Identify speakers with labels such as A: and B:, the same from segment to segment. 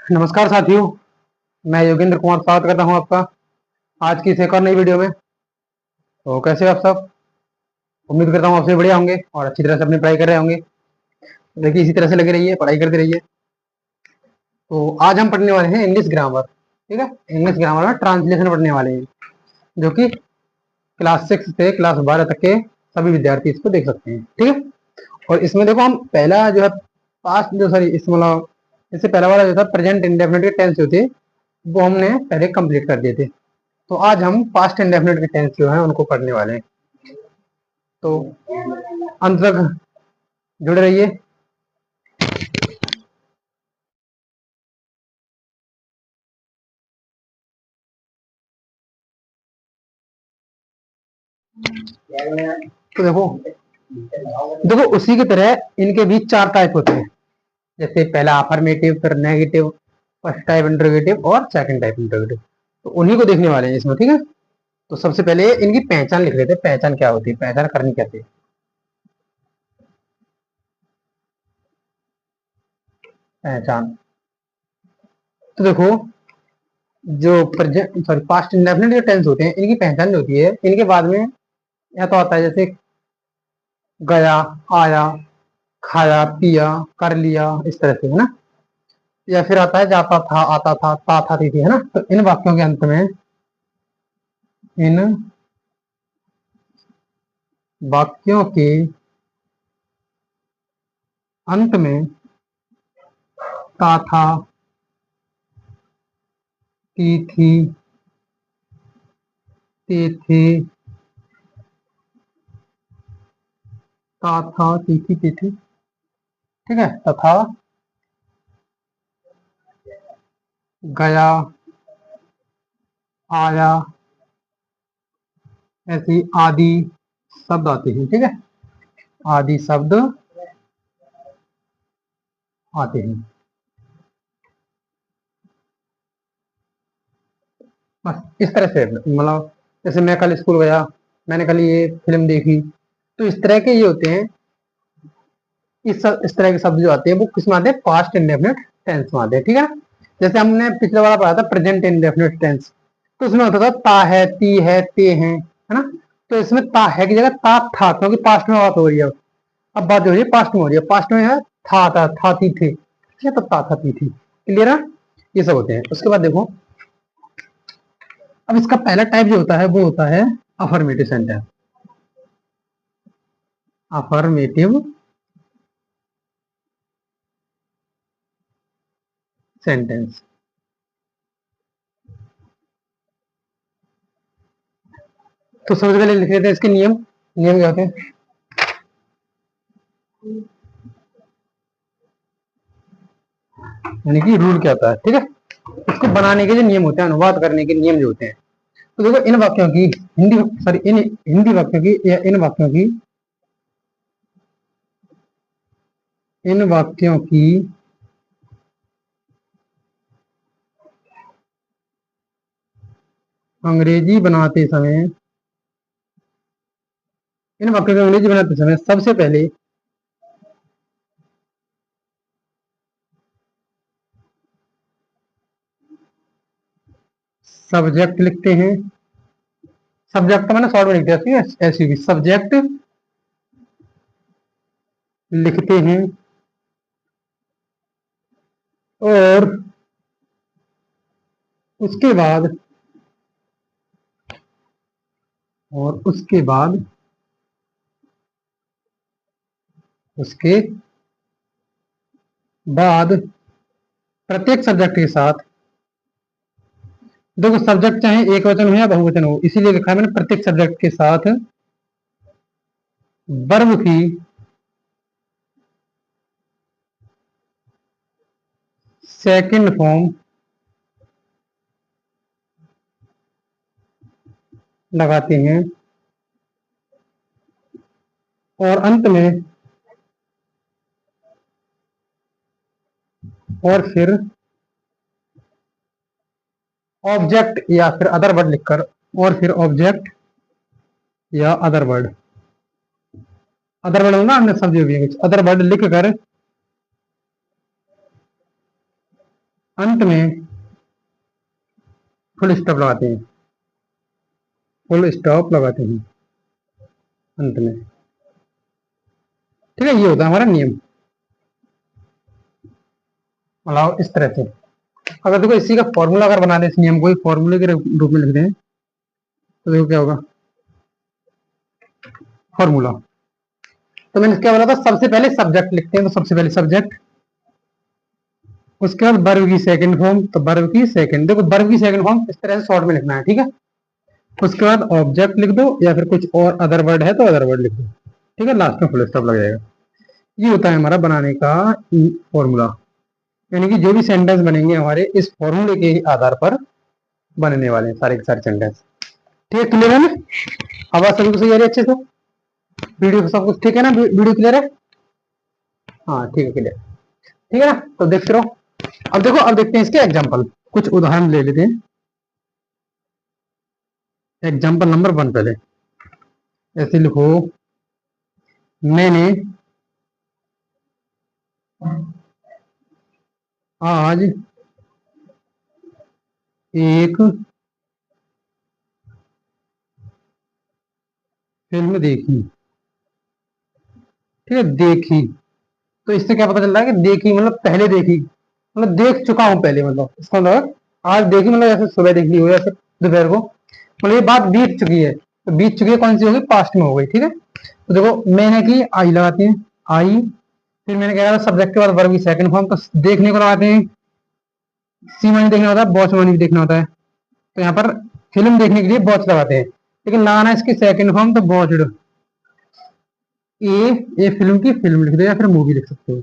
A: नमस्कार साथियों, मैं योगेंद्र कुमार स्वागत करता हूं आपका आज की इस एक और नई वीडियो में। तो कैसे हो आप सब? उम्मीद करता हूं आप सभी बढ़िया होंगे और अच्छी तरह से अपनी पढ़ाई कर रहे होंगे। देखिए, इसी तरह से लगे रहिए, पढ़ाई करते रहिए। तो आज हम पढ़ने वाले हैं इंग्लिश ग्रामर। ठीक है, इंग्लिश ग्रामर में ट्रांसलेशन पढ़ने वाले हैं, जो कि क्लास 6 से क्लास 12 तक के सभी विद्यार्थी इसको देख सकते हैं। ठीक है, और इसमें देखो हम पहला जो है पास्ट जो सॉरी इस मतलब इससे पहला वाला जो था प्रेजेंट इंडेफिनिट के टेंस जो थे वो हमने पहले कंप्लीट कर दिए थे। तो आज हम पास्ट इंडेफिनिट के टेंस जो है उनको पढ़ने वाले हैं। तो अंत तक जुड़े रहिए। तो देखो देखो उसी की तरह इनके बीच 4 टाइप होते हैं। जैसे पहला अफर्मेटिव, फिर नेगेटिव, फर्स्ट टाइप इंटरोगेटिव और सेकंड टाइप इंटरोगेटिव। तो उन्हीं को देखने वाले हैं इसमें। ठीक है, तो सबसे पहले इनकी पहचान लिख लेते हैं। पहचान क्या होती है, पहचान करनी कैसे है। पहचान तो देखो, जो प्रेजेंट सॉरी पास्ट इंडेफिनिट जो टेंस होते हैं इनकी पहचान जो होती है, इनके बाद में या तो आता है जैसे गया, आया, खाया, पिया, कर लिया, इस तरह से, है ना। या फिर आता है जाता था, आता था, ता था, थी, है ना। तो इन वाक्यों के अंत में, इन वाक्यों के अंत में ता था, ती थी, ते थे, ता था, ती थी, ते थे। ठीक है, तथा गया, आया, ऐसी आदि शब्द आते हैं। ठीक है, आदि शब्द आते हैं। बस इस तरह से मतलब, जैसे मैं कल स्कूल गया, मैंने कल ये फिल्म देखी, तो इस तरह के ये होते हैं। इस तरह के शब्द जो आते हैं वो किस में आते हैं, पास्ट इंडेफिनिट टेंस में आते हैं। ठीक है ना। जैसे हमने पिछले वाला पढ़ा था प्रेजेंट इंडेफिनिट टेंस, तो उसमें होता था ता है, ती है, ते हैं, है ना। तो इसमें ता है की जगह ता था, क्योंकि पास्ट में बात हो रही है। अब बात हो रही है पास्ट में हो रही है, पास्ट में है था थी थे, ठीक है, तो ता था थी थी। क्लियर है, ये सब होते हैं। उसके बाद देखो, अब इसका पहला टाइप जो होता है वो होता है अफर्मेटिव सेंटेंस। Affirmative sentence. तो सबसे पहले लिख लेते हैं इसके नियम। नियम क्या होते हैं, यानी कि रूल क्या होता है। ठीक है, इसको बनाने के जो नियम होते हैं, अनुवाद करने के नियम जो होते हैं। तो देखो, इन वाक्यों की हिंदी सॉरी इन हिंदी वाक्यों की या इन वाक्यों की अंग्रेजी बनाते समय, इन वाक्यों की अंग्रेजी बनाते समय सबसे पहले सब्जेक्ट लिखते हैं। सब्जेक्ट तो मैंने शॉर्ट में लिख दिया, ठीक है, ऐसी भी सब्जेक्ट लिखते हैं। और उसके बाद और उसके बाद प्रत्येक सब्जेक्ट के साथ, देखो सब्जेक्ट चाहे एक वचन हो या बहुवचन हो, इसीलिए लिखा है मैंने प्रत्येक सब्जेक्ट के साथ वर्ब की सेकंड फॉर्म लगाते हैं। और अंत में और फिर ऑब्जेक्ट या फिर अदर वर्ड लिखकर, और फिर ऑब्जेक्ट या अदर वर्ड ना, अन्य शब्द भी है कुछ, अदर वर्ड लिख कर अंत में फुल स्टॉप लगाते हैं, फुल स्टॉप लगाते हैं अंत में। ठीक है, ये होता है हमारा नियम। मतलब इस तरह से अगर देखो इसी का फॉर्मूला अगर बना दे, इस नियम को ही फॉर्मूले के रूप में लिख दें, तो देखो क्या होगा फॉर्मूला। तो मैंने क्या बोला था, सबसे पहले सब्जेक्ट लिखते हैं, तो सबसे पहले सब्जेक्ट, उसके बाद वर्ब की सेकंड फॉर्म, तो वर्ब की सेकंड, देखो वर्ब की सेकंड फॉर्म इस तरह से शॉर्ट में लिखना है, ठीक है। उसके बाद ऑब्जेक्ट लिख दो, या फिर कुछ और अदर वर्ड है तो अदर वर्ड लिख दो, ठीक है, लास्ट में फुल स्टॉप लग जाएगा। ये होता है हमारा बनाने का फॉर्मूला, यानी कि जो भी सेंटेंस बनेंगे हमारे इस फॉर्मूले के आधार पर बनने वाले हैं सारे के सारे सेंटेंस। ठीक है, क्लियर है ना? आवाज सभी को सही आ रही है अच्छे से? वीडियो सब कुछ ठीक है ना? वीडियो क्लियर है? हाँ ठीक है, क्लियर। ठीक है ना, तो देखते रहो। अब देखो, अब देखते हैं इसके एग्जाम्पल, कुछ उदाहरण ले लेते हैं। एग्जाम्पल नंबर 1 पहले ऐसे लिखो, मैंने आज एक फिल्म देखी। ठीक है, देखी, तो इससे क्या पता चल रहा है कि देखी मतलब पहले देखी, मतलब देख चुका हूं पहले, मतलब इसका मतलब आज देखी मतलब जैसे सुबह देख ली हो, जैसे दोपहर को, मतलब ये बात बीत चुकी है, तो बीत चुकी है कौन सी होगी, पास्ट में हो गई। ठीक है, तो देखो मैंने की, आई लगाते हैं, आई, फिर मैंने क्या कहा सब्जेक्ट के बाद वर्ब की सेकंड फॉर्म, तो देखने को लगाते हैं, सी मानी देखना होता है, वॉच मानी भी देखना होता है, तो यहाँ पर फिल्म देखने के लिए वॉच लगाते हैं, लेकिन लगाना है इसकी सेकंड फॉर्म, तो वॉच्ड, ए फिल्म की फिल्म लिख दो, या फिर मूवी लिख सकते हो,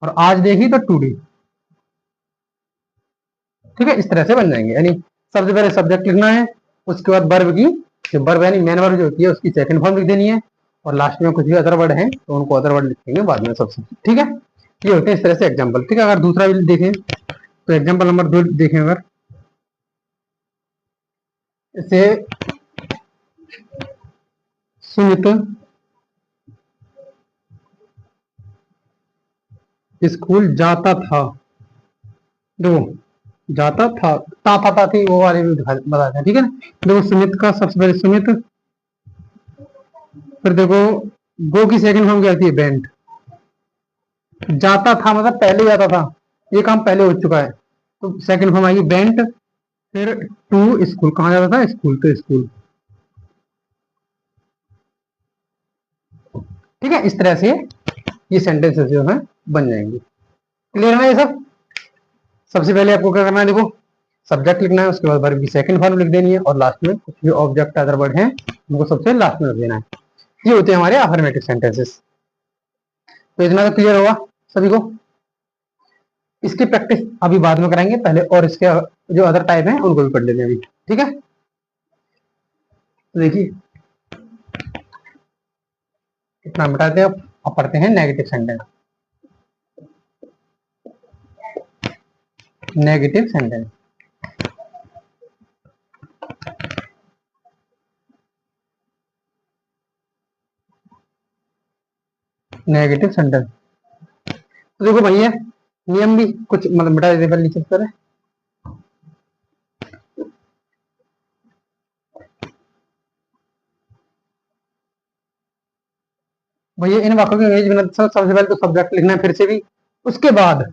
A: और आज देखी तो टूडे। ठीक है, इस तरह से बन जाएंगे, यानी सबसे पहले सब्जेक्ट लिखना है, उसके बाद वर्ब की, जो वर्ब यानी मेन वर्ब जो होती है उसकी सेकंड फॉर्म लिख देनी है, और लास्ट में कुछ भी अदर वर्ड है तो उनको अदर वर्ड लिखेंगे बाद में सबसे। ठीक है, ये होते हैं इस तरह से एग्जाम्पल। ठीक है, अगर दूसरा भी देखें तो एग्जाम्पल नंबर 2 देखें, अगर इसे सुमित स्कूल जाता था, देखो जाता था, था थी वो वाले भी बताते हैं। ठीक है ना, देखो सुमित का सबसे पहले सुमित, फिर देखो गो की सेकंड फॉर्म क्या आती है, बेंट, जाता था मतलब पहले जाता था, ये काम पहले हो चुका है, तो सेकंड फॉर्म आएगी बेंट, फिर टू स्कूल, कहाँ जाता था, स्कूल, तो स्कूल। ठीक है, इस तरह से ये सेंटेंसेस जो है बन जाएंगे। क्लियर है ना ये सब? सबसे पहले आपको क्या करना है, देखो सब्जेक्ट लिखना है, उसके बाद वर्ब की सेकंड फॉर्म लिख देनी है, और लास्ट में कुछ भी ऑब्जेक्ट अदर वर्ड है उनको सबसे लास्ट में रख देना है। ये होते हैं हमारे अफर्मेटिव सेंटेंसेस। तो इतना तो क्लियर होगा सभी को? इसकी प्रैक्टिस अभी बाद में कराएंगे, पहले और इसके जो अदर टाइप है उनको भी पढ़ लेते हैं अभी। ठीक है, तो देखिए इतना मिटाते हैं, अब पढ़ते हैं negative sentence. Negative sentence, negative sentence, तो देखो भैया नियम भी कुछ मतलब मिटा देते पहले नीचे करें। भैया इन वाक्यों की अंग्रेजी में सबसे पहले तो सब्जेक्ट लिखना है फिर से भी, उसके बाद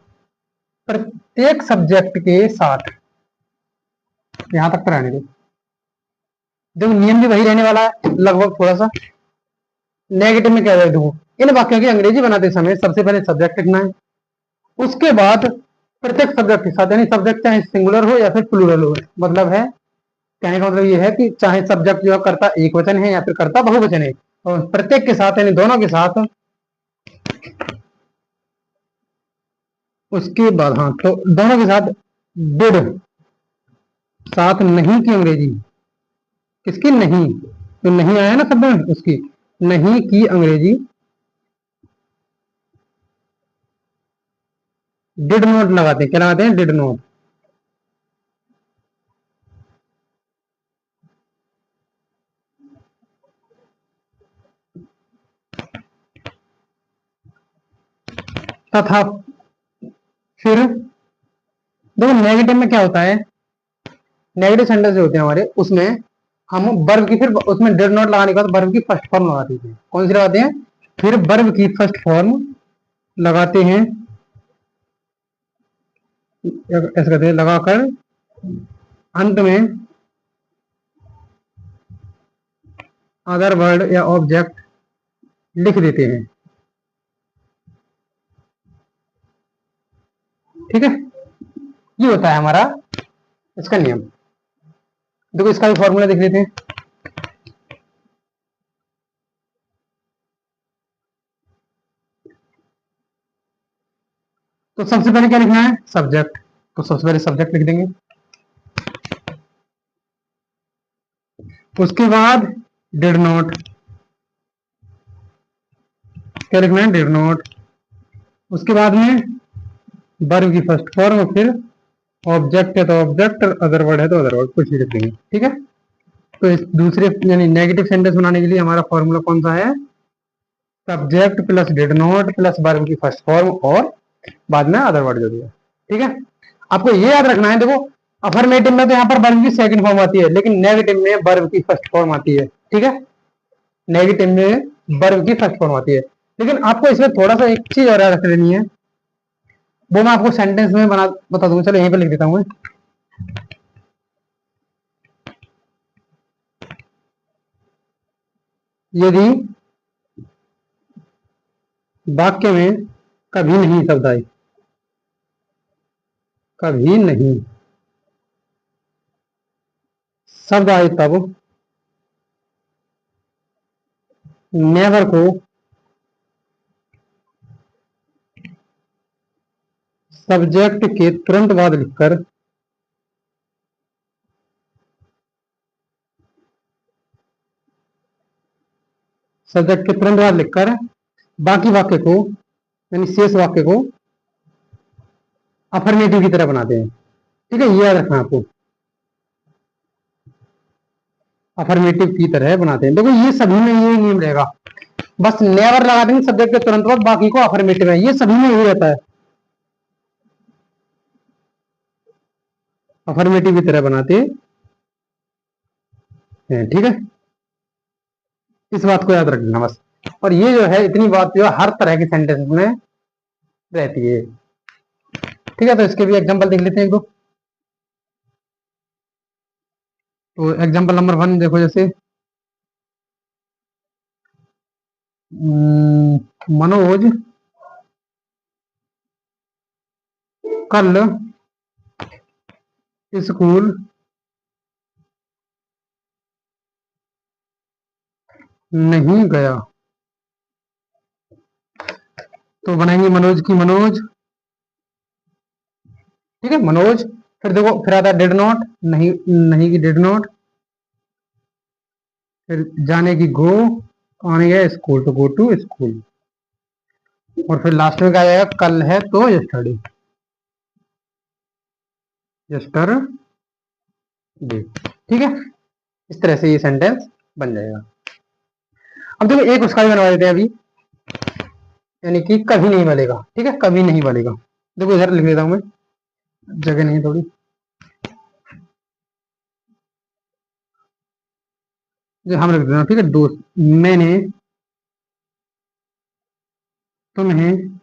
A: प्रत्येक सब्जेक्ट के साथ, यहां तक तो रहने दो, देखो नियम भी वही रहने वाला है लगभग थोड़ा सा। नेगेटिव में क्या है, देखो इन वाक्यों की अंग्रेजी बनाते समय सबसे पहले सब्जेक्ट लिखना है, उसके बाद प्रत्येक सब्जेक्ट के साथ, यानी सब्जेक्ट चाहे सिंगुलर हो या फिर प्लूरल हो, मतलब है कहने का मतलब ये है कि चाहे सब्जेक्ट जो है कर्ता एक वचन है या फिर कर्ता बहुवचन है, और प्रत्येक के साथ यानी दोनों के साथ, उसके बाद हाँ तो दोनों के साथ डिड, साथ नहीं की अंग्रेजी, किसकी, नहीं, तो नहीं आया ना शब्द में, उसकी नहीं की अंग्रेजी डिड नोट लगाते हैं, क्या लगाते हैं, डिड नोट। तथा फिर देखो नेगेटिव में क्या होता है, नेगेटिव सेंटेंस जो होते हैं हमारे, उसमें हम वर्ब की, फिर उसमें डिड नॉट लगाने के बाद वर्ब की फर्स्ट फॉर्म लगाते हैं। कौन सी लगाते हैं? फिर वर्ब की फर्स्ट फॉर्म लगाते हैं, ऐसा कहते हैं, लगाकर अंत में अदर वर्ड या ऑब्जेक्ट लिख देते हैं। ठीक है, ये होता है हमारा इसका नियम। देखो इसका भी फॉर्मूला देख लेते हैं। तो सबसे पहले क्या लिखना है? सब्जेक्ट। तो सबसे पहले सब्जेक्ट लिख देंगे, उसके बाद डिड नॉट, क्या लिखना है? Did not. उसके बाद में वर्ब की फर्स्ट फॉर्म, और फिर ऑब्जेक्ट है तो ऑब्जेक्ट, अदर वर्ड है तो अदर वर्ड, कुछ भी लिख देंगे। ठीक है, तो इस दूसरे यानी नेगेटिव सेंटेंस बनाने के लिए हमारा फॉर्मूला कौन सा है? Subject plus did not plus verb की फर्स्ट फॉर्म और बाद में अदर वर्ड जो भी है। ठीक है, आपको ये याद रखना है। देखो अफर्मेटिव में तो यहाँ पर वर्ब की सेकंड फॉर्म आती है, लेकिन नेगेटिव में वर्ब की फर्स्ट फॉर्म आती है। ठीक है, नेगेटिव में वर्ब की फर्स्ट फॉर्म आती है, लेकिन आपको इसमें थोड़ा सा एक चीज और याद रख लेनी है, वो मैं आपको सेंटेंस में बता दूंगा। चलो यहीं पे लिख देता हूँ मैं। यदि वाक्य में कभी नहीं शब्द आए, कभी नहीं शब्द आए, तब नेवर को सब्जेक्ट के तुरंत बाद लिखकर सब्जेक्ट के तुरंत बाद लिखकर बाकी वाक्य को, यानी शेष वाक्य को अफर्मेटिव की तरह बनाते हैं। ठीक है, ये याद रखना आपको, अफर्मेटिव की तरह बनाते हैं। देखो ये सभी में ये नियम रहेगा, बस नेवर लगा देंगे सब्जेक्ट के तुरंत बाद, बाकी को अफर्मेटिव है, ये सभी में यही रहता है, अफर्मेटिव की तरह बनाते हैं। ठीक है, इस बात को याद रखना बस। और ये जो है, इतनी बात जो है हर तरह के सेंटेंस में रहती है। ठीक है, तो इसके भी एग्जांपल देख लेते हैं एक दो। तो एग्जांपल नंबर 1 देखो, जैसे मनोज कल स्कूल नहीं गया। तो बनाएंगे मनोज की मनोज। ठीक है, मनोज। फिर देखो, फिर आता है डिड नॉट, नहीं, नहीं की डिड नॉट। फिर जाने की गो, आने गया स्कूल, तो गो टू स्कूल। और फिर लास्ट में क्या जाएगा? कल है तो यस्टरडे, यस्टरडे। ठीक है, इस तरह से ये सेंटेंस बन जाएगा। अब देखो एक उसका भी बनवा देते हैं अभी, यानी कि कभी नहीं बनेगा। ठीक है, कभी नहीं बनेगा। देखो इधर लिख देता हूं मैं, जगह नहीं थोड़ी, जो हम लिख देते हैं। ठीक है, दोस्त, मैंने तुम्हें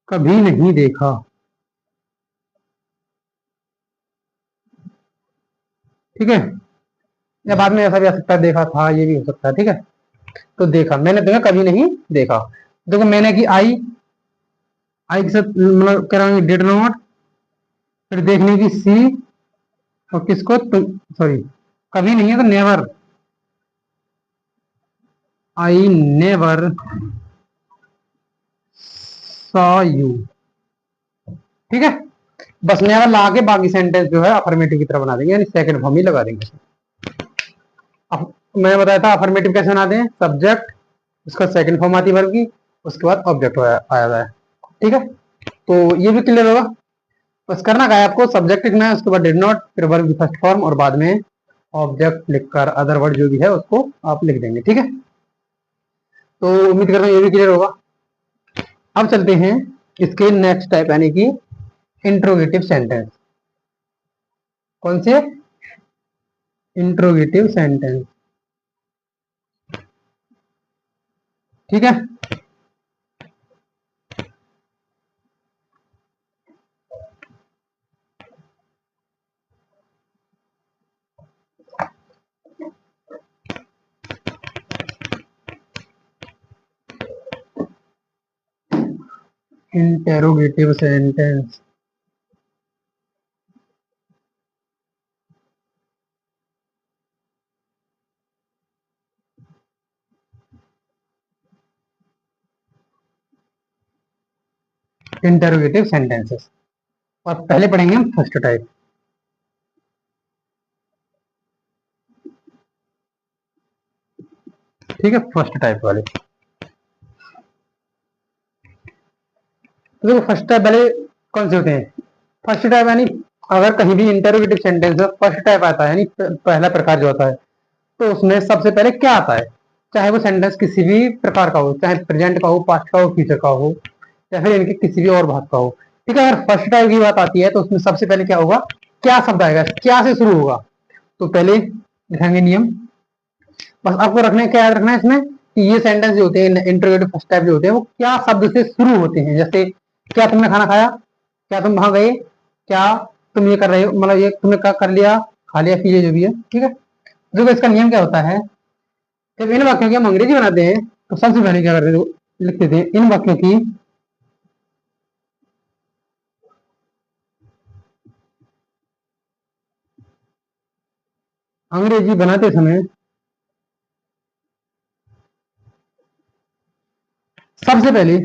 A: कभी नहीं देखा। ठीक है, या बाद में ऐसा भी आ सकता है, देखा था, ये भी हो सकता है। ठीक है, तो देखा, मैंने तुम्हें कभी नहीं देखा। देखो मैंने की आई, आई के साथ मतलब कराएंगे डिड नॉट, फिर देखने की सी, और किसको? तुम, सॉरी, कभी नहीं है तो never, I never saw you. ठीक है, बस नेवर लगा के बाकी सेंटेंस जो है अफर्मेटिव की तरह बना देंगे, यानी सेकंड फॉर्म ही लगा देंगे। मैंने बताया था अफर्मेटिव कैसे बनाते हैं, सब्जेक्ट, उसका सेकंड फॉर्म आती है वर्ब की, उसके बाद ऑब्जेक्ट आया है। ठीक है, तो ये भी क्लियर होगा। बस करना क्या है आपको, सब्जेक्ट लिखना है, उसके बाद डिड नॉट, फिर वर्ब की फर्स्ट फॉर्म, और बाद में ऑब्जेक्ट लिखकर अदर वर्ड जो भी है उसको आप लिख देंगे। ठीक है, तो उम्मीद कर रहा हूँ ये भी क्लियर होगा। अब चलते हैं इसके नेक्स्ट टाइप यानी कि इंट्रोगेटिव सेंटेंस। कौन से? Interrogative sentence. ठीक है। Interrogative sentence. Interrogative sentences. और पहले पढ़ेंगे हम फर्स्ट टाइप। ठीक है, फर्स्ट टाइप वाले। तो देखो फर्स्ट टाइप वाले कौन से होते हैं? फर्स्ट टाइप यानी अगर कहीं भी इंटेरोगेटिव सेंटेंस में फर्स्ट टाइप आता है यानी पहला प्रकार जो होता है, तो उसमें सबसे पहले क्या आता है? चाहे वो सेंटेंस किसी भी प्रकार का हो, चाहे प्रेजेंट का हो, पास्ट का हो, फ्यूचर का हो, या फिर इनके किसी भी और भाग का हो। ठीक है, अगर फर्स्ट टाइप की बात आती है तो उसमें सबसे पहले क्या होगा? क्या शब्द आएगा, क्या से शुरू होगा? तो पहले लिखेंगे नियम। बस आपको रखना क्या याद रखना है इसमें कि ये सेंटेंस जो होते हैं इंट्रोगेटिव फर्स्ट टाइप जो होते हैं वो क्या शब्द से शुरू होते हैं। जैसे क्या तुमने खाना खाया, क्या तुम वहां गए, क्या तुम ये कर रहे हो, मतलब ये तुमने क्या कर लिया, खा लिया, पी लिया, जो भी है। ठीक है, देखो इसका नियम क्या होता है। जब इन वाक्यों की हम अंग्रेजी बनाते हैं तो सबसे पहले क्या करते थे, लिख देते हैं इन वाक्यों की अंग्रेजी बनाते समय सबसे पहले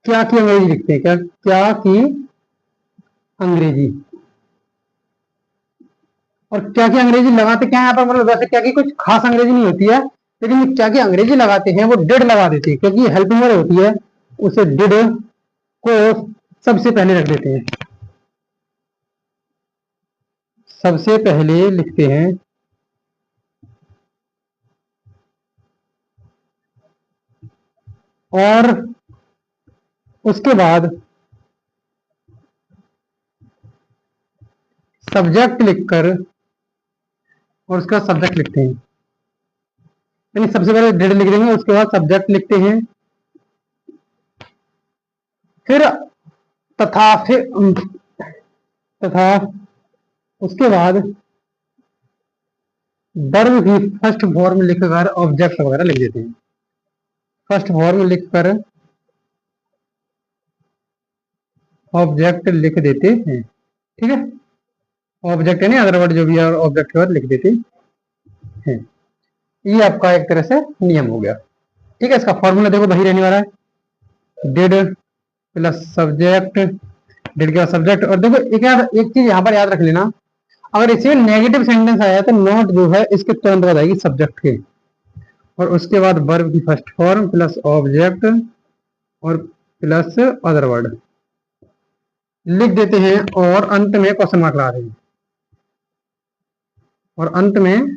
A: क्या की अंग्रेजी लिखते हैं। क्या क्या की अंग्रेजी। और क्या की अंग्रेजी लगाते क्या है यहाँ पर, मतलब वैसे क्या की कुछ खास अंग्रेजी नहीं होती है, लेकिन क्या की अंग्रेजी लगाते हैं वो डिड लगा देते हैं, क्योंकि हेल्पिंग वर्ड होती है, उसे डिड को सबसे पहले रख देते हैं। सबसे पहले लिखते हैं और उसके बाद सब्जेक्ट लिखकर और उसका सब्जेक्ट लिखते हैं। यानी सबसे पहले डिड लिख देंगे, उसके बाद सब्जेक्ट लिखते हैं, फिर तथा, फिर तथा उसके बाद वर्ब की फर्स्ट फॉर्म लिखकर ऑब्जेक्ट वगैरह लिख देते हैं। फर्स्ट फॉर्म लिखकर ऑब्जेक्ट लिख देते हैं। ठीक है, ऑब्जेक्ट है नहीं अदर वर्ड जो भी है ऑब्जेक्ट के बाद लिख देते हैं। ये आपका एक तरह से नियम हो गया। ठीक है, इसका फॉर्मूला देखो वही रहने वाला है, डिड प्लस सब्जेक्ट, डिड के बाद सब्जेक्ट। और देखो एक चीज यहाँ पर याद रख लेना, अगर इसमें नेगेटिव सेंटेंस आया तो नॉट जो है इसके तुरंत बाद आएगी सब्जेक्ट के, और उसके बाद वर्ब की फर्स्ट फॉर्म प्लस ऑब्जेक्ट और प्लस अदर वर्ड लिख देते हैं, और अंत में क्वेश्चन मार्क लगा देंगे। और अंत में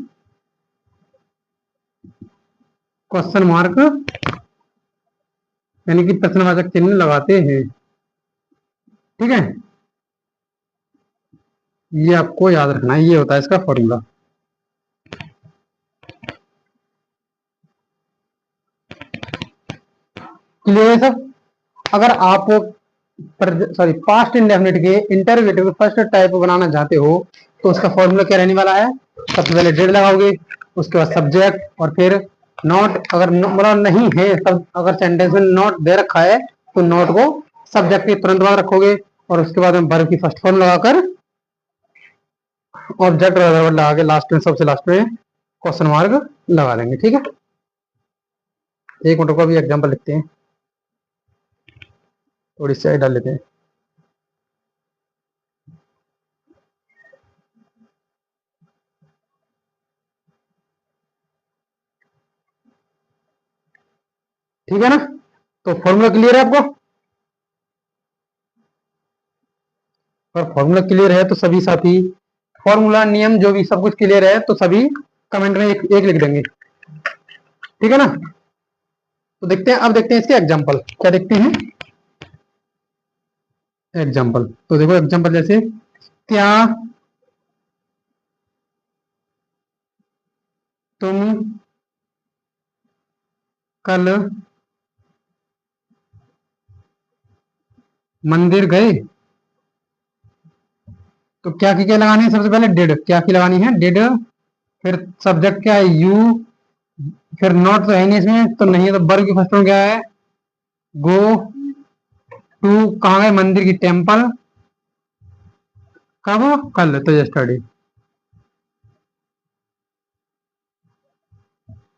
A: क्वेश्चन मार्क यानी कि प्रश्नवाचक चिन्ह लगाते हैं। ठीक है, ये आपको याद रखना है, ये होता है इसका फॉर्मूला। क्लियर है सब? अगर आप पास्ट इंडेफिनिट के इंटरोगेटिव फर्स्ट टाइप बनाना चाहते हो तो उसका फॉर्मूला क्या रहने वाला है? सबसे पहले डिड लगाओगे, उसके बाद सब्जेक्ट, और फिर नॉट। अगर मतलब नहीं है सब, अगर सेंटेंस में नॉट दे रखा है तो नॉट को सब्जेक्ट के तुरंत बाद रखोगे, और उसके बाद में वर्ब की फर्स्ट फॉर्म लगाकर ऑब्जेक्ट लगा के लास्ट में, सबसे लास्ट में क्वेश्चन मार्क लगा देंगे। ठीक है, एक मिनट को भी एग्जाम्पल लिखते हैं, थोड़ी सी डाल लेते हैं। ठीक है ना, तो फॉर्मूला क्लियर है आपको? और फॉर्मूला क्लियर है तो सभी साथी, फॉर्मूला नियम जो भी सब कुछ क्लियर है तो सभी कमेंट में एक लिख देंगे, ठीक है ना। तो देखते हैं, अब देखते हैं इसके एग्जाम्पल, क्या देखते हैं एग्जाम्पल। तो देखो एग्जाम्पल जैसे, क्या तुम कल मंदिर गए। तो क्या की क्या लगानी है, सबसे पहले डिड, क्या की लगानी है, डिड। फिर सब्जेक्ट क्या है, यू। फिर नॉट तो है नहीं इसमें, तो नहीं है, तो वर्ब की फर्स्ट फॉर्म क्या है, गो टू। कहाँ गए, मंदिर की, टेम्पल। कब, कल, तो यस्टरडे।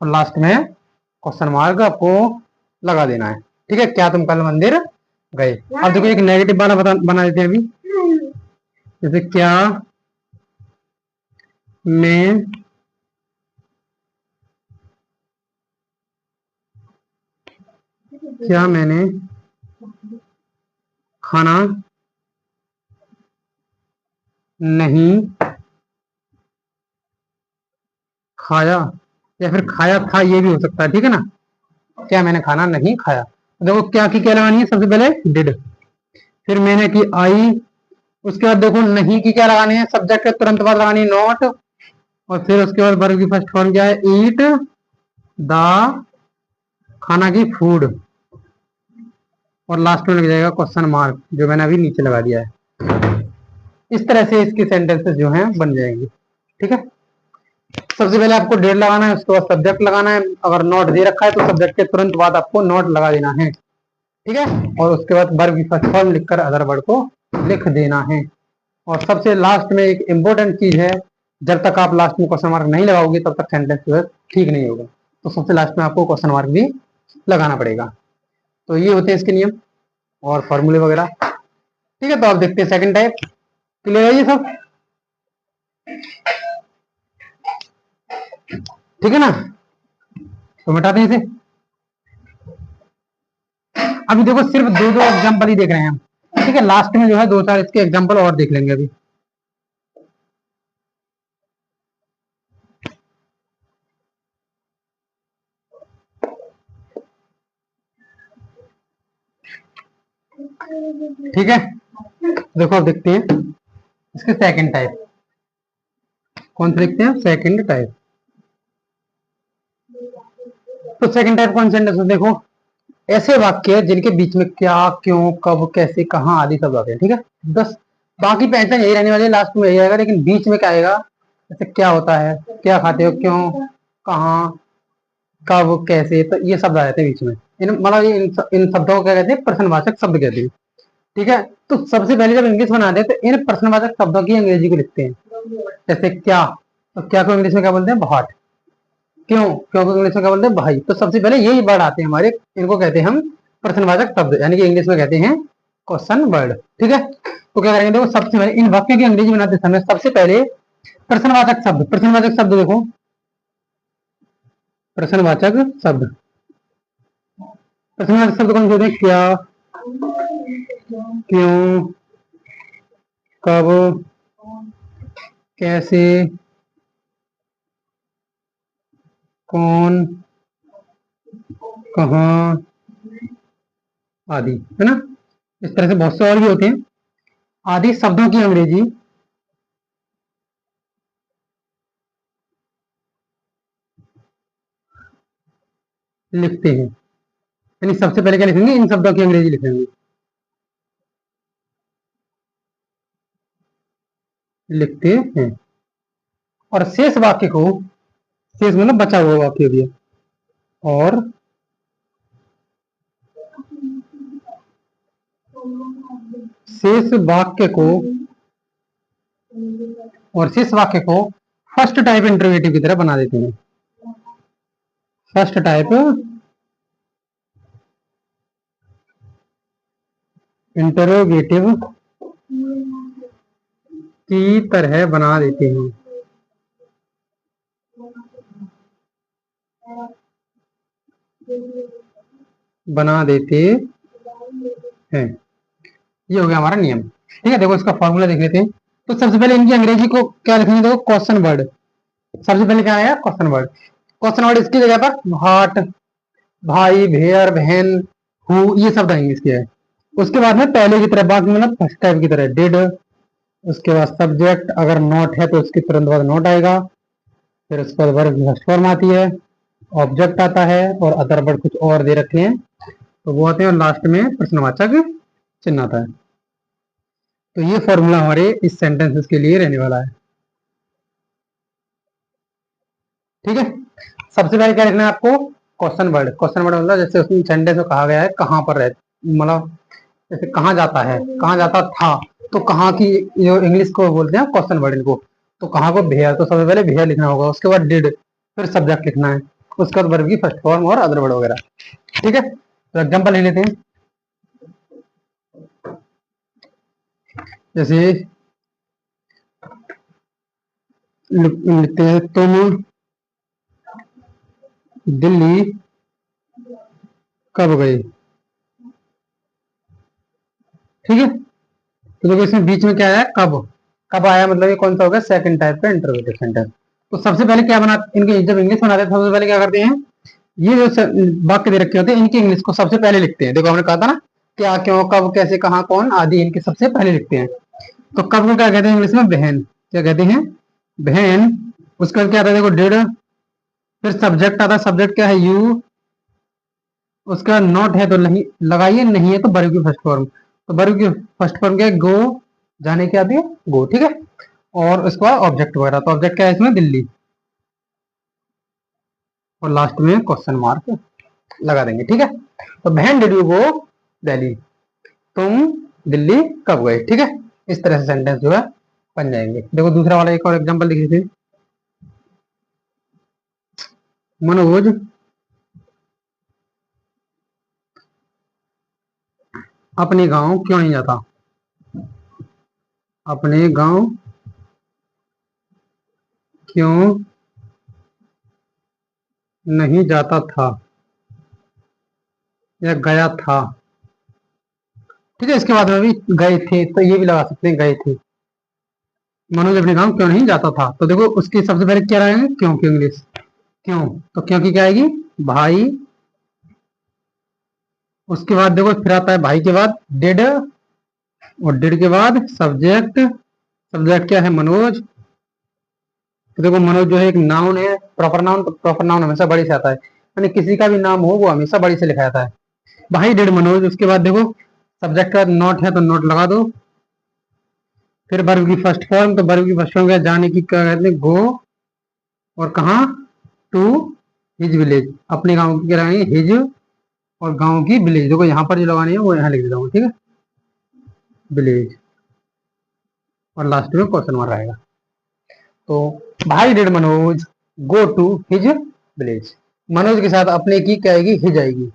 A: और लास्ट में क्वेश्चन मार्क आपको लगा देना है, ठीक है। क्या तुम कल मंदिर गए। अब देखो एक नेगेटिव वाला बना देते हैं अभी। जैसे क्या मैं क्या मैंने खाना नहीं खाया, या फिर खाया था, ये भी हो सकता है, ठीक है ना। क्या मैंने खाना नहीं खाया। देखो क्या की क्या लगानी है, सबसे पहले डिड, फिर मैंने की आई। उसके बाद देखो नहीं की क्या लगानी है, सब्जेक्ट के तुरंत बाद लगानी है नॉट। और फिर उसके बाद वर्ब की फर्स्ट फॉर्म क्या है, ईट द, खाना की, फूड। और लास्ट में लग जाएगा क्वेश्चन मार्क, जो मैंने अभी नीचे लगा दिया है। इस तरह से इसकी सेंटेंसेस जो हैं बन जाएंगी, ठीक है। सबसे पहले आपको डेट लगाना है, उसके बाद सब्जेक्ट लगाना है। अगर नॉट दे रखा है तो सब्जेक्ट के तुरंत बाद आपको नॉट लगा देना है, ठीक है। और उसके बाद वर्ब की फर्स्ट फॉर्म लिखकर अदर वर्ड को लिख देना है। और सबसे लास्ट में एक इंपॉर्टेंट चीज है, जब तक आप लास्ट में क्वेश्चन मार्क नहीं लगाओगे तब तक सेंटेंस जो है ठीक नहीं होगा। तो सबसे लास्ट में आपको क्वेश्चन मार्क भी लगाना पड़ेगा। तो ये होते हैं इसके नियम और फॉर्मूले वगैरह, ठीक है। तो आप देखते हैं सेकंड टाइप, क्लियर है ये सब, ठीक है ना। तो मिटाते हैं इसे। अभी देखो सिर्फ दो दो एग्जाम्पल ही देख रहे हैं हम, ठीक है। लास्ट में जो है दो चार इसके एग्जाम्पल और देख लेंगे अभी। ठीक है, देखो अब देखते हैं इसके सेकंड टाइप, कौन से देखते हैं सेकंड टाइप। तो सेकंड टाइप कौन सेंटेंस है, देखो ऐसे वाक्य जिनके बीच में क्या, क्यों, कब, कैसे, कहाँ आदि सब आते हैं, ठीक है। बस बाकी पहचान यही रहने वाली है, लास्ट में यही आएगा, लेकिन बीच में क्या आएगा, जैसे क्या होता है, क्या खाते हो, क्यों, कहाँ, कब, कैसे, तो ये शब्द आ जाते हैं बीच में। इन मतलब इन शब्दों को क्या कहते हैं, प्रश्नवाचक शब्द कहते हैं, ठीक है। तो सबसे पहले जब इंग्लिश बनाते हैं तो इन प्रश्नवाचक शब्दों की अंग्रेजी को लिखते हैं। जैसे क्या, तो क्या को इंग्लिश में क्या बोलते हैं, व्हाट। क्यों, क्यों को इंग्लिश में क्या बोलते हैं, भाई। तो सबसे पहले यही वर्ड आते हैं हमारे, इनको कहते हैं हम प्रश्नवाचक शब्द, यानी कि इंग्लिश में कहते हैं क्वेश्चन वर्ड, ठीक है। तो क्या करेंगे, देखो सबसे पहले इन वाक्य की अंग्रेजी बनाते समय सबसे पहले प्रश्नवाचक शब्द, प्रश्नवाचक शब्द देखो, प्रश्नवाचक शब्द, प्रश्नवाचक शब्द कौन से होते हैं, क्या, क्यों, कब, कैसे, कौन, कहाँ आदि, है ना। इस तरह से बहुत से और भी होते हैं। आदि शब्दों की अंग्रेजी लिखते हैं, यानी सबसे पहले क्या लिखेंगे, इन शब्दों की अंग्रेजी लिखेंगे, लिखते हैं। और शेष वाक्य को, शेष मतलब बचा हुआ वाक्य भी है, और शेष वाक्य को, और शेष वाक्य को फर्स्ट टाइप इंटरोगेटिव की तरह बना देते हैं। फर्स्ट टाइप इंटरोगेटिव की तरह बना देते हैं, बना देते हैं। ये हो गया हमारा नियम, ठीक है। देखो इसका फॉर्मूला देख लेते हैं। तो सबसे पहले इनकी अंग्रेजी को क्या लिखेंगे, देखो क्वेश्चन वर्ड, सबसे पहले क्या आया? Question word. क्वेश्चन वर्ड इसकी जगह पर व्हाट, भाई, भेड़, बहन, हु, ये शब्द आएंगे इसके। उसके बाद में पहले की तरह, बाकी मतलब फर्स्ट टाइप की तरह डिड। उसके बाद सब्जेक्ट, अगर नॉट है तो उसके तुरंत बाद नॉट आएगा। फिर उसके बाद वर्ब की फर्स्ट फॉर्म आती है, ऑब्जेक्ट आता है, और अदर वर्ड कुछ और दे रखे हैं तो वो आते हैं, और लास्ट में प्रश्नवाचक चिन्ह आता है। तो ये फॉर्मूला हमारे इस सेंटेंसेस के लिए रहने वाला है। ठीक है, सबसे पहले क्या लिखना है आपको? Question word. क्वेश्चन वर्ड मतलब जैसे उसमें सेंटेंस में कहा गया है कहाँ पर रह, मतलब जैसे कहाँ जाता है, कहाँ जाता था, तो कहाँ की जो इंग्लिश को बोलते हैं क्वेश्चन वर्ड इनको। तो कहाँ को? भेड़, तो सबसे पहले भेड़ लिखना होगा। उसके बाद डिड, फिर सब्जेक्ट लिखना है, उसके बाद वर्ब की फर्स्ट फॉर्म और अदर वर्ड वगैरह। ठीक है, तो एग्जाम्पल ले लेते हैं। जैसे लिखते हैं, तुम दिल्ली कब गए? ठीक है, तो देखो इसमें बीच में क्या आया? कब। कब आया मतलब ये कौन सा हो गया? सेकंड टाइप का इंटरोगेटिव सेंटेंस। तो सबसे पहले क्या बना, इनके जब इंग्लिश बनाते हैं सबसे पहले क्या करते हैं? ये जो वाक्य दे रखे होते हैं इनकी इंग्लिश को सबसे पहले लिखते हैं। देखो हमने कहा था ना, क्या, क्यों, कब, कैसे, कहाँ, कौन आदि इनके सबसे पहले लिखते हैं। तो कब को क्या कहते हैं इंग्लिश में? बहन। क्या कहते हैं? बहन। उसके बाद क्या आता है? देखो डिड, फिर सब्जेक्ट आता है। सब्जेक्ट क्या है? यू। उसके बाद नॉट है तो नहीं लगाइए, नहीं है तो वर्ब की फर्स्ट फॉर्म। तो वर्ब की फर्स्ट फॉर्म क्या है? गो, जाने की आती है गो। ठीक है, और उसके बाद ऑब्जेक्ट वगैरह। तो ऑब्जेक्ट क्या है इसमें? दिल्ली, और लास्ट में क्वेश्चन मार्क लगा देंगे। ठीक है, तो बहन डिड यू गो दिल्ली, तुम दिल्ली कब गए? ठीक है, इस तरह से सेंटेंस जो है बन जाएंगे। देखो दूसरा वाला एक और एग्जांपल लिख लीजिए। मनोज अपने गांव क्यों नहीं जाता? अपने गांव क्यों नहीं जाता था या गया था? ठीक है, इसके बाद में भी गए थे, तो ये भी लगा सकते हैं, गए थे। मनोज अपने गांव क्यों नहीं जाता था, तो देखो उसके सबसे पहले क्या रहेंगे? क्यों की इंग्लिश, क्यों। तो क्यों की क्या आएगी? भाई। उसके बाद देखो फिर आता है भाई के बाद डिड, और डिड के बाद सब्जेक्ट। सब्जेक्ट क्या है? मनोज। तो देखो मनोज जो है एक नाउन है, प्रॉपर नाउन। तो प्रॉपर नाउन हमेशा बड़ी से आता है, यानी किसी का भी नाम हो वो हमेशा बड़ी से लिखा जाता है। भाई डिड मनोज। उसके बाद देखो सब्जेक्ट का नॉट है तो नॉट लगा दो, फिर वर्ब की फर्स्ट फॉर्म। तो वर्ब की फर्स्ट फॉर्म क्या? जाने की क्या कहते हैं? गो, और कहाँ? टू हिज विलेज, अपने गाँव की क्या लगाएंगे? हिज, और गाँव की विलेज। देखो यहाँ पर जो लगानी है वो यहाँ लिख देता हूँ। ठीक है, विलेज, और लास्ट में क्वेश्चन मार्क रहेगा। तो भाई did Manoj go to his village, Manoj के साथ अपने की क्या आएगी? हिज आएगी।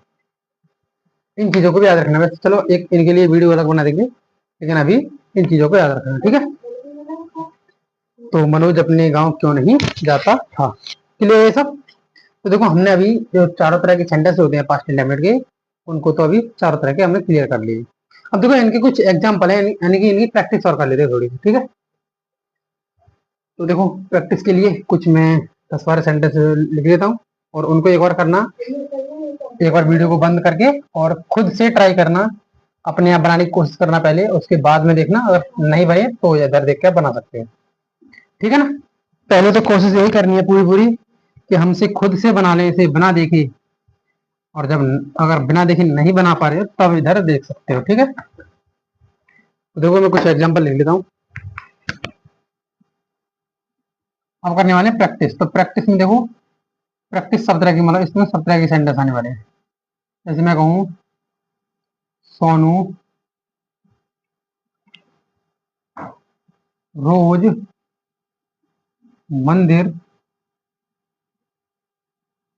A: इन चीजों को भी याद रखना। वैसे चलो एक इनके लिए वीडियो अलग बना देंगे, लेकिन अभी इन चीजों को याद रखना। ठीक है, तो मनोज अपने गांव क्यों नहीं जाता था, क्लियर है सब? तो देखो हमने अभी जो चारों तरह के सेंटेंस होते हैं पास्ट इंडेफिनिट के, उनको तो अभी चारों तरह के हमने क्लियर कर लिए। अब देखो इनके कुछ एग्जाम्पल है, यानी कि इनकी प्रैक्टिस और कर लेते हैं थोड़ी सी। ठीक है, तो देखो प्रैक्टिस के लिए कुछ मैं 10-12 सेंटेंस लिख देता हूँ, और उनको एक बार करना, एक बार वीडियो को बंद करके और खुद से ट्राई करना, अपने आप बनाने की कोशिश करना पहले, उसके बाद में देखना अगर नहीं बने तो इधर देख के बना सकते हैं। ठीक है ना, पहले तो कोशिश यही करनी है पूरी पूरी कि हमसे खुद से बना लें, इसे बना देखे, और जब अगर बिना देखे नहीं बना पा रहे तब इधर देख सकते हो। ठीक है, तो देखो मैं कुछ एग्जांपल लिख लेता हूँ। अब करने वाले प्रैक्टिस। तो प्रैक्टिस में देखो, प्रैक्टिस सब तरह की, मतलब इसमें सब तरह के सेंटेंस आने वाले हैं। जैसे मैं कहूँ सोनू रोज मंदिर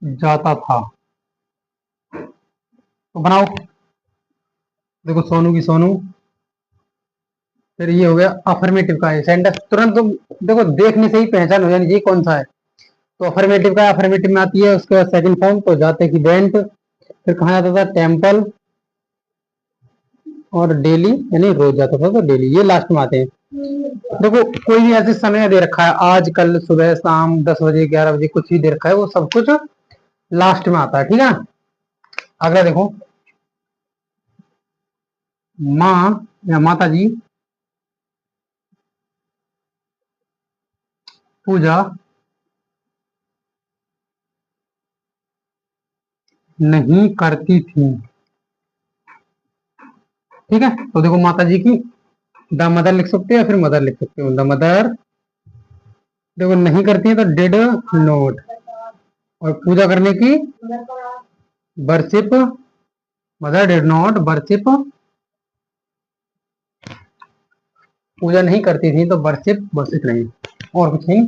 A: जाता था, तो बनाओ। देखो सोनू की सोनू, फिर ये हो गया अफर्मेटिव का है सेंटेंस, तुरंत तुम देखो देखने से ही पहचान हो जानी ये कौन सा है। तो अफर्मेटिव का अफर्मेटिव में आती है। उसके बाद सेकंड फॉर्म, तो जाते की वेंट, फिर कहाँ जाता था? टेम्पल, और डेली यानी रोज जाता था तो डेली, ये लास्ट में आते हैं। देखो कोई भी ऐसे समय दे रखा है, आज कल सुबह शाम 10 बजे 11 बजे कुछ भी दे रखा है, वो सब कुछ लास्ट में आता है। ठीक है ना। अगला देखो, माँ या माता जी पूजा नहीं करती थी। ठीक है, तो देखो माता जी की द मदर लिख सकते हो या फिर मदर लिख सकते हो। द मदर देखो नहीं करती है तो डिड नोट, और पूजा करने की worship, mother did not worship, पूजा नहीं करती थी तो वर्शिप, वर्शिप नहीं और कुछ नहीं।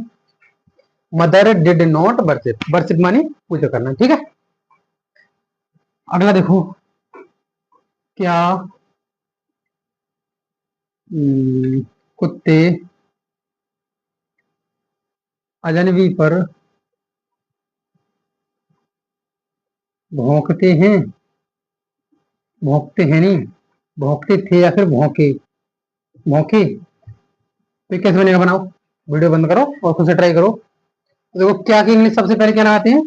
A: Mother did not worship, worship मानी पूजा करना। ठीक है, अगला देखो, क्या कुत्ते अजनबी पर भौंकते हैं, भौंकते हैं नहीं, भौंकते थे या फिर भौंके, भौंके, तो ये कैसे बनेगा, बनाओ, वीडियो बंद करो और खुद से ट्राई करो। तो देखो क्या की इंग्लिश सबसे पहले क्या लगाते हैं,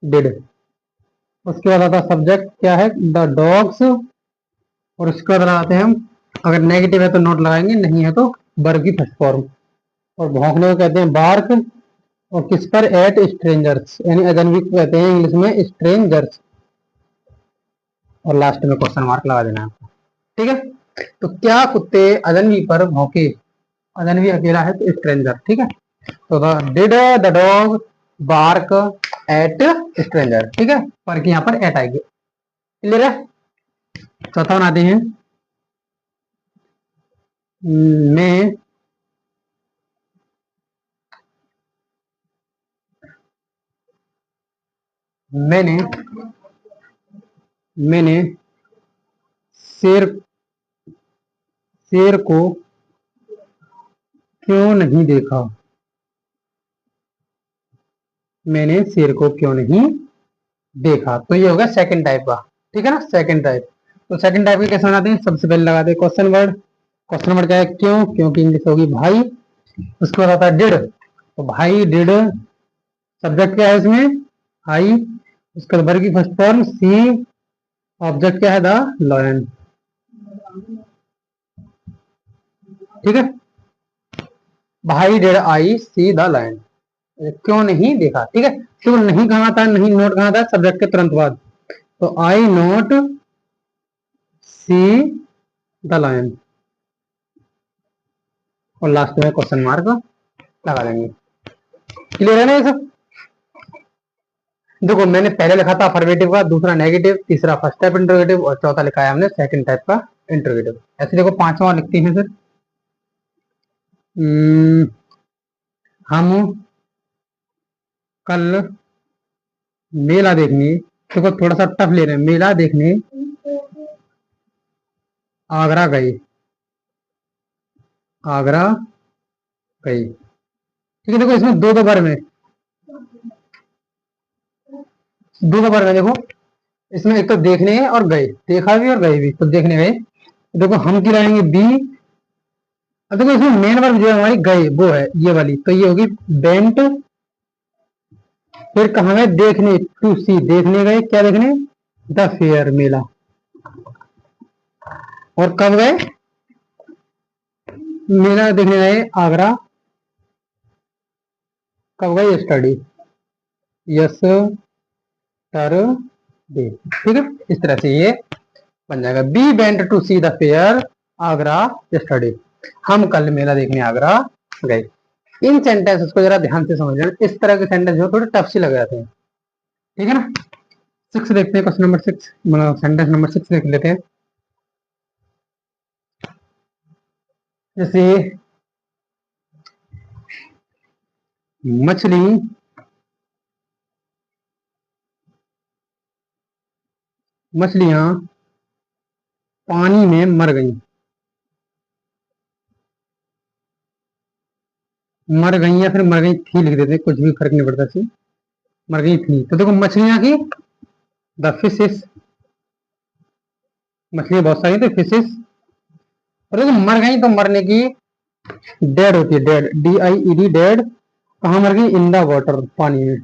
A: डिड, उसके बाद आता सब्जेक्ट क्या है, द डॉग्स, और उसके बाद लगाते हैं हम, अगर नेगेटिव है तो नोट लगाएंगे, नहीं है तो वर्ब की फर्स्ट फॉर्म। और भौंकने को कहते हैं बार्क, और किस पर, एट स्ट्रेंजर्स, यानी अजनबी को कहते हैं इंग्लिश में स्ट्रेंजर्स, और लास्ट में क्वेश्चन मार्क लगा देना है आपको। ठीक है, तो क्या कुत्ते अजनबी पर भौंके, अजनबी अकेला है तो स्ट्रेंजर। ठीक है, तो did the dog bark at stranger. ठीक है, पर की यहाँ पर एट आएगी। क्लियर है। चौथा बनाते हैं, मैं मैंने मैंने शेर शेर को क्यों नहीं देखा, मैंने शेर को क्यों नहीं देखा, तो ये होगा सेकंड टाइप का। ठीक है ना, सेकंड टाइप। तो सेकंड टाइप के कैसे बनाते हैं, सबसे पहले लगाते हैं क्वेश्चन वर्ड। क्वेश्चन वर्ड क्या है, क्यों, क्योंकि इंग्लिश होगी भाई। उसके बाद आता है डिड, तो भाई डिड, सब्जेक्ट क्या है इसमें, आई, उसके बाद वर्ब की फर्स्ट फॉर्म सी, ऑब्जेक्ट क्या है, द लॉयन। ठीक है, भाई did I see the lion, क्यों नहीं देखा। ठीक है, तो नहीं कहा था, नहीं नोट कहा था सब्जेक्ट के तुरंत बाद, तो आई नोट सी द लायन, और लास्ट में क्वेश्चन मार्क लगा देंगे। क्लियर है ना ये सब। देखो मैंने पहले लिखा था अफर्मेटिव का, दूसरा नेगेटिव, तीसरा फर्स्ट टाइप इंट्रोगेटिव, और चौथा लिखा है हमने सेकंड टाइप का इंट्रोगेटिव। ऐसे देखो पांचवा लिखते हैं फिर, हम कल मेला देखने, देखो थोड़ा सा टफ ले रहे हैं, मेला देखने आगरा गए, आगरा गए। ठीक है, देखो इसमें दो दो बार में, दो दो बार में देखो, इसमें एक तो देखने है और गए, देखा भी और गए भी, तो देखने गए। देखो हम की लगाएंगे बी। अब देखो इसमें मेन वर्ब जो है हमारी गए वो है ये वाली, तो ये होगी बेंट। फिर कहाँ गए, देखने, टू सी, देखने गए, क्या देखने, द फेयर, मेला। और कब गए, मेला देखने गए आगरा, कब गए, स्टडी, यस टर डे। ठीक है, इस तरह से ये बन जाएगा, we went to see the fair Agra study, हम कल मेला देखने आगरा गए। इन सेंटेंसेस को जरा ध्यान से समझ लेना, इस तरह के सेंटेंस जो थोड़े टफ से लग जाते हैं। ठीक है ना। सिक्स देखते हैं, क्वेश्चन नंबर 6, मतलब सेंटेंस नंबर 6 देख लेते हैं। जैसे मछली मछलियां पानी में मर गई, मर गई या फिर मर गई थी लिख देते, कुछ भी फर्क नहीं पड़ता सी, मर गई थी। तो देखो मछलियां की, द फिशेस, मछलियां बहुत सारी तो फिशेस, और देखो मर गई तो मरने की डेड होती है, डेड, DIED, डेड। कहाँ मर गई? इन द वाटर, पानी में।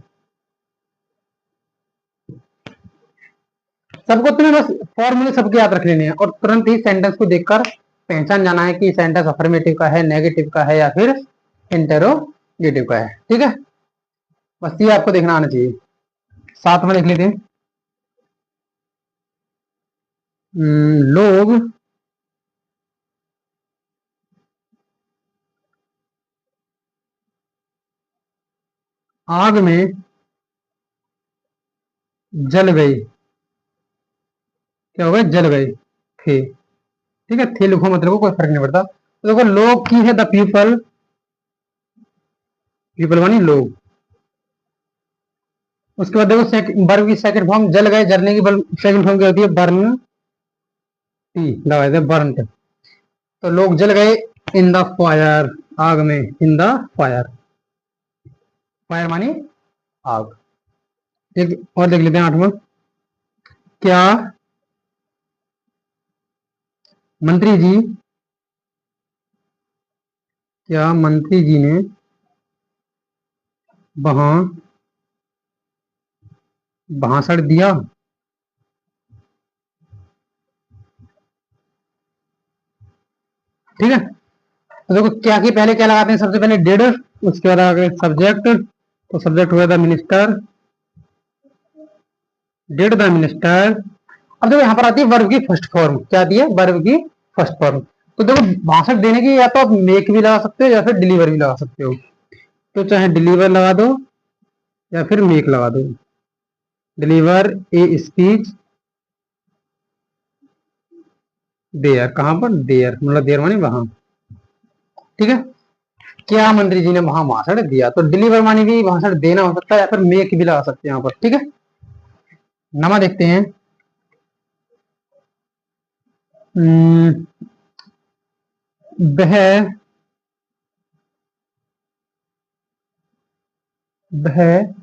A: सबको तुम्हें बस फॉर्मूले सबके याद रख लेने हैं और तुरंत ही सेंटेंस को देखकर पहचान जाना है कि सेंटेंस अफर्मेटिव का है, नेगेटिव का है, या फिर इंटेरोगेटिव का है। ठीक है, बस ये आपको देखना आना चाहिए। साथ में लिख लेते हैं। लोग आग में जल गए। क्या हो गए? जल गए थे। ठीक है, थे लिखो मतलब कोई फर्क नहीं पड़ता। तो देखो, लोग की है द पीपल, पीपल मानी लोग। उसके बाद देखो वर्ब की सेकंड फॉर्म जल गए, जलने की सेकंड फॉर्म क्या होती है? बर्न टी लगाए थे, बर्न। तो लोग जल गए इन द फायर, आग में, इन द फायर। फायर मानी आग। एक और देख लेते हैं, आठवां। क्या मंत्री जी, क्या मंत्री जी ने वहां भाषण दिया? ठीक है, तो देखो क्या की पहले क्या लगाते हैं? सबसे पहले डिड, उसके बाद आगे सब्जेक्ट। तो सब्जेक्ट हुआ the minister, did the minister. अब देखो यहाँ पर आती है वर्ब की फर्स्ट फॉर्म। क्या आती है? वर्ब की फर्स्ट फॉर्म। तो देखो, भाषण देने की या तो आप मेक भी लगा सकते हो या फिर डिलीवर भी लगा सकते हो। तो चाहे डिलीवर लगा दो या फिर मेक लगा दो। डिलीवर ए स्पीच देयर, कहां पर? देयर, मतलब देयर मानी वहां। ठीक है, क्या मंत्री जी ने वहां भाषण दिया। तो डिलीवर मानी भी भाषण देना हो सकता है या फिर मेक भी लगा सकते हैं यहाँ पर। ठीक है, नमा देखते हैं। हम्म, वह वह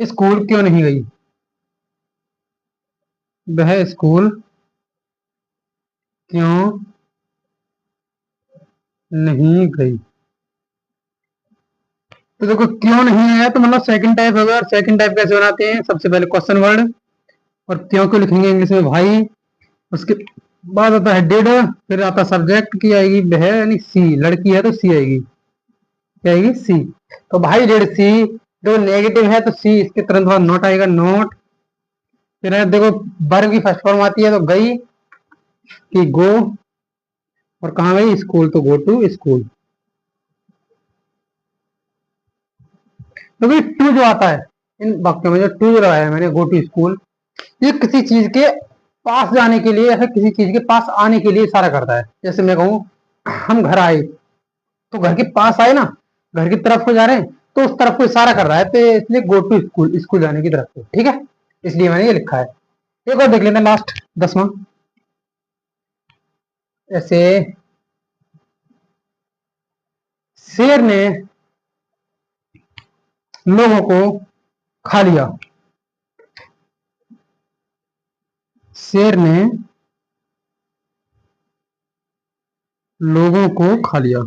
A: स्कूल क्यों नहीं गई? वह स्कूल क्यों नहीं गई? तो देखो, क्यों नहीं आया तो मतलब सेकंड टाइप होगा। और सेकंड टाइप कैसे बनाते हैं? सबसे पहले क्वेश्चन वर्ड, और क्यों को लिखेंगे इंग्लिश में भाई। उसके बाद आता है डिड, फिर आता सब्जेक्ट की आएगी वह, यानी सी, लड़की है तो सी आएगी। क्या आएगी? सी। तो भाई डिड सी, जो नेगेटिव है तो सी, इसके तुरंत बाद नोट आएगा, नोट। फिर है देखो, वर्ब की फर्स्ट फॉर्म आती है तो गई कि गो, और कहाँ गई? स्कूल, तो गो टू स्कूल। तो भाई टू जो आता है इन वाक्यों में, जो टू जो लगाया है मैंने, गो टू स्कूल, ये किसी चीज के पास जाने के लिए या फिर किसी चीज के पास आने के लिए इशारा करता है। जैसे मैं कहूँ हम घर आए, तो घर के पास आए ना, घर की तरफ को जा रहे हैं, तो उस तरफ को इशारा कर रहा है, तो इसलिए गो टू स्कूल, स्कूल जाने की तरफ को। ठीक है, इसलिए मैंने ये लिखा है। एक और देख लेते हैं, लास्ट 10वां। ऐसे शेर ने लोगों को खा लिया। शेर ने लोगों को खा लिया।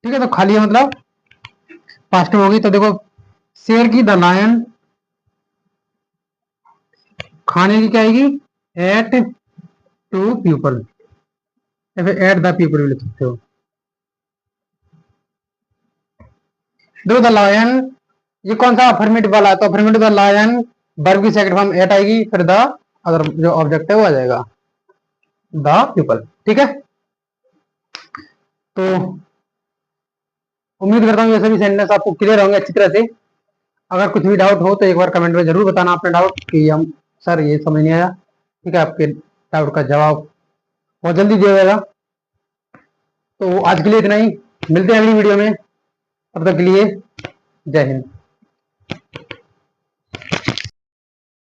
A: ठीक है, तो खा लिया मतलब पास्ट में होगी। तो देखो, शेर की द लायन, खाने की क्या आएगी? एट टू पीपल, या फिर एट द पीपल भी लिख सकते हो। देखो द लायन, ये कौन सा अफर्मेटिव वाला है? तो अफर्मेटिव द लायन, वर्ब की सेकंड फॉर्म एट आएगी, फिर द अदर जो ऑब्जेक्ट है वो आ जाएगा, द पीपल। ठीक है, तो उम्मीद करता हूँ ये सभी सेंटेंस आपको क्लियर होंगे अच्छी तरह से। अगर कुछ भी डाउट हो तो एक बार कमेंट में जरूर बताना अपना डाउट, कि हम सर ये समझ नहीं आया। ठीक है, आपके डाउट का जवाब बहुत जल्दी दिया जाएगा। तो आज के लिए इतना ही, मिलते हैं अगली वीडियो में, तब तक के लिए जय हिंद।